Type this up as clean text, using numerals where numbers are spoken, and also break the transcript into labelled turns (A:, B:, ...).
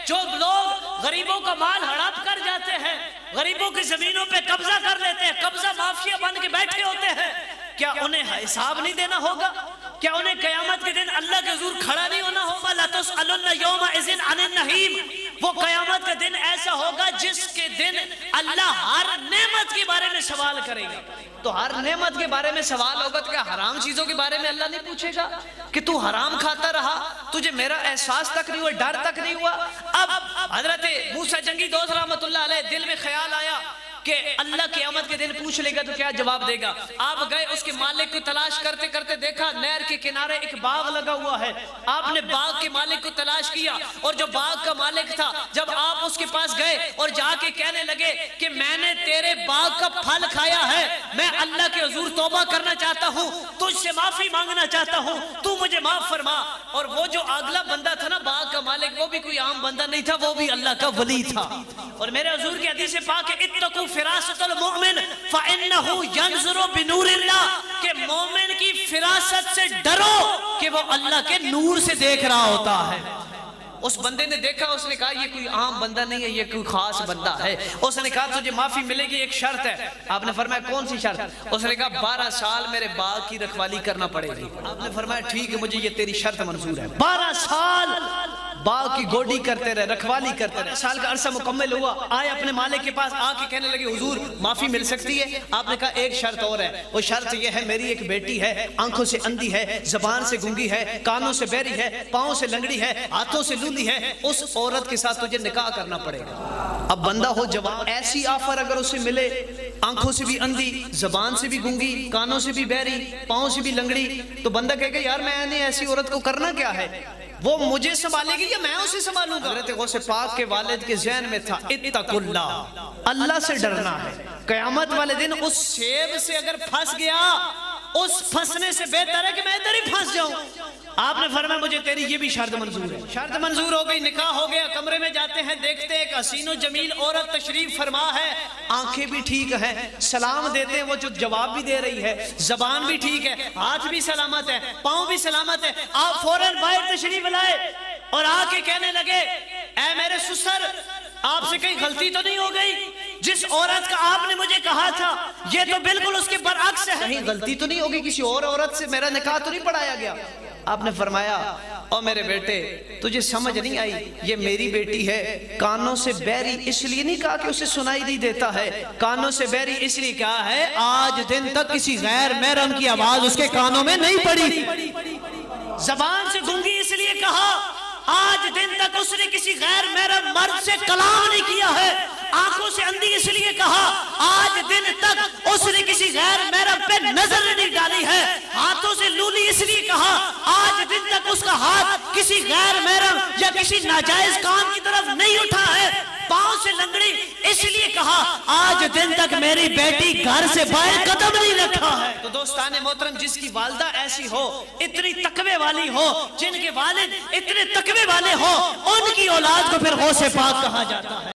A: جو لوگ غریبوں کا مال ہڑپ کر جاتے ہیں، غریبوں کی زمینوں پہ قبضہ کر لیتے ہیں، قبضہ مافیا بن کے بیٹھے ہوتے ہیں، کیا انہیں حساب نہیں دینا ہوگا؟ کیا انہیں قیامت کے دن اللہ کے حضور کھڑا نہیں ہونا ہوگا؟ لَتُسْأَلُنَّ يَوْمَئِذٍ عَنِ النَّعِيمِ، وہ قیامت کا دن ایسا ہوگا جس کے دن اللہ ہر نعمت کے بارے میں سوال کرے گا۔ تو ہر نعمت کے بارے میں سوال ہوگا تو کیا حرام چیزوں کے بارے میں اللہ نہیں پوچھے گا کہ تو حرام کھاتا رہا، تجھے میرا احساس تک نہیں ہوا، ڈر تک نہیں ہوا؟ اب حضرت موسیٰ جنگی دوست رحمت اللہ علیہ دل میں خیال آیا کہ اللہ قیامت کے دن پوچھ لے گا تو کیا جواب دے گا؟ آپ گئے اس کے مالک کو تلاش کرتے کرتے دیکھا نہر کے کنارے ایک باغ لگا ہوا ہے۔ آپ نے باغ کے مالک کو تلاش کیا، اور جو باغ کا مالک تھا جب آپ اس کے پاس گئے اور جا کے کہنے لگے کہ میں نے تیرے باغ کا پھل کھایا ہے، میں اللہ کے حضور توبہ کرنا چاہتا ہوں، تجھ سے معافی مانگنا چاہتا ہوں، تو مجھے معاف فرما۔ اور وہ جو اگلا بندہ تھا نا باغ کا مالک، وہ بھی کوئی عام بندہ نہیں تھا، وہ بھی اللہ کا ولی تھا۔ اور میرے حضور کی حدیث پاک ہے اتقوا فراست المؤمن فإنه ينظر بنور اللہ، کہ مومن کی فراست سے ڈرو کہ وہ اللہ کے نور سے دیکھ رہا ہوتا ہے۔ اس بندے نے دیکھا، اس نے کہا یہ کوئی عام بندہ نہیں ہے، یہ کوئی خاص بندہ ہے۔ اس نے کہا تجھے معافی ملے گی، ایک شرط ہے۔ آپ نے فرمایا کون سی شرط؟ اس نے کہا 12 سال میرے باغ کی رکھوالی کرنا پڑے گی۔ آپ نے فرمایا ٹھیک ہے، مجھے یہ تیری شرط منظور ہے۔ 12 سال باغ کی گوڈی کرتے رہے، رکھوالی کرتے رہے۔ سال کا عرصہ مکمل ہوا، آئے اپنے مالک کے پاس، آ کے کہنے لگے حضور معافی مل سکتی ہے؟ آپ نے کہا ایک شرط اور ہے، وہ شرط یہ ہے میری ایک بیٹی ہے، آنکھوں سے اندھی ہے، زبان سے گنگی ہے، کانوں سے بہری ہے، پاؤں سے لنگڑی ہے، ہاتھوں سے لولی ہے، اس عورت کے ساتھ تجھے نکاح کرنا پڑے گا۔ اب بندہ ہو جوان، ایسی آفر اگر اسے ملے، آنکھوں سے بھی اندھی، زبان سے بھی گنگی، کانوں سے بھی بہری، پاؤں سے بھی لنگڑی، تو بندہ کہے گا یار میں نے ایسی عورت کو کرنا کیا ہے؟ وہ مجھے سنبھالے گی یا میں اسے سنبھالوں گا؟ حضرت غوث پاک کے والد کے ذہن میں تھا اتقوا اللہ، اللہ سے ڈرنا ہے۔ قیامت والے دن اس سیب سے اگر پھنس گیا، اس پھنسنے سے بہتر ہے کہ میں ادھر ہی پھنس جاؤں۔ آپ نے فرمایا مجھے تیری یہ بھی شرط منظور ہے۔ شرط منظور ہو گئی، نکاح ہو گیا، کمرے میں جاتے ہیں، دیکھتے ایک حسین و جمیل عورت تشریف فرما ہے، آنکھیں بھی ٹھیک ہیں، سلام دیتے ہیں وہ جو جواب بھی دے رہی ہے، زبان بھی ٹھیک ہے، ہاتھ بھی سلامت ہے، پاؤں بھی سلامت ہے۔ آپ فوراً باہر تشریف لائے اور آ کے کہنے لگے اے میرے سسر، آپ سے کہیں غلطی تو نہیں ہو گئی؟ جس عورت کا آپ نے مجھے کہا تھا یہ تو بالکل اس کے برعکس ہے، کہیں غلطی تو نہیں ہوگی؟ کسی اور عورت سے میرا نکاح تو نہیں پڑھایا گیا؟ آپ نے فرمایا او میرے بیٹے تجھے سمجھ نہیں آئی، یہ میری بیٹی ہے، کانوں سے بہری اس لیے نہیں کہا کہ اسے سنائی نہیں دیتا ہے، کانوں سے بہری اس لیے کہا ہے آج دن تک کسی غیر محرم کی آواز اس کے کانوں میں نہیں پڑی۔ زبان سے گنگی اس لیے کہا آج دن تک اس نے کسی غیر محرم مرد سے کلام نہیں کیا ہے۔ آنکھوں سے اندھی اس لیے کہا آج دن تک اس نے کسی غیر محرم پہ نظر نہیں ڈالی ہے۔ ہاتھوں سے لولی اس لیے کہا آج دن تک اس کا ہاتھ کسی غیر محرم یا کسی ناجائز کام کی طرف نہیں اٹھا ہے۔ پاؤں سے لنگڑی اس لیے کہا آج دن تک میری بیٹی گھر سے باہر قدم نہیں رکھا ہے۔ تو دوستان محترم، جس کی والدہ ایسی ہو، اتنی تقوی والی ہو، جن کے والد اتنے تقوی والے ہو، ان کی اولاد کو پھر غوث پاک کہا جاتا ہے۔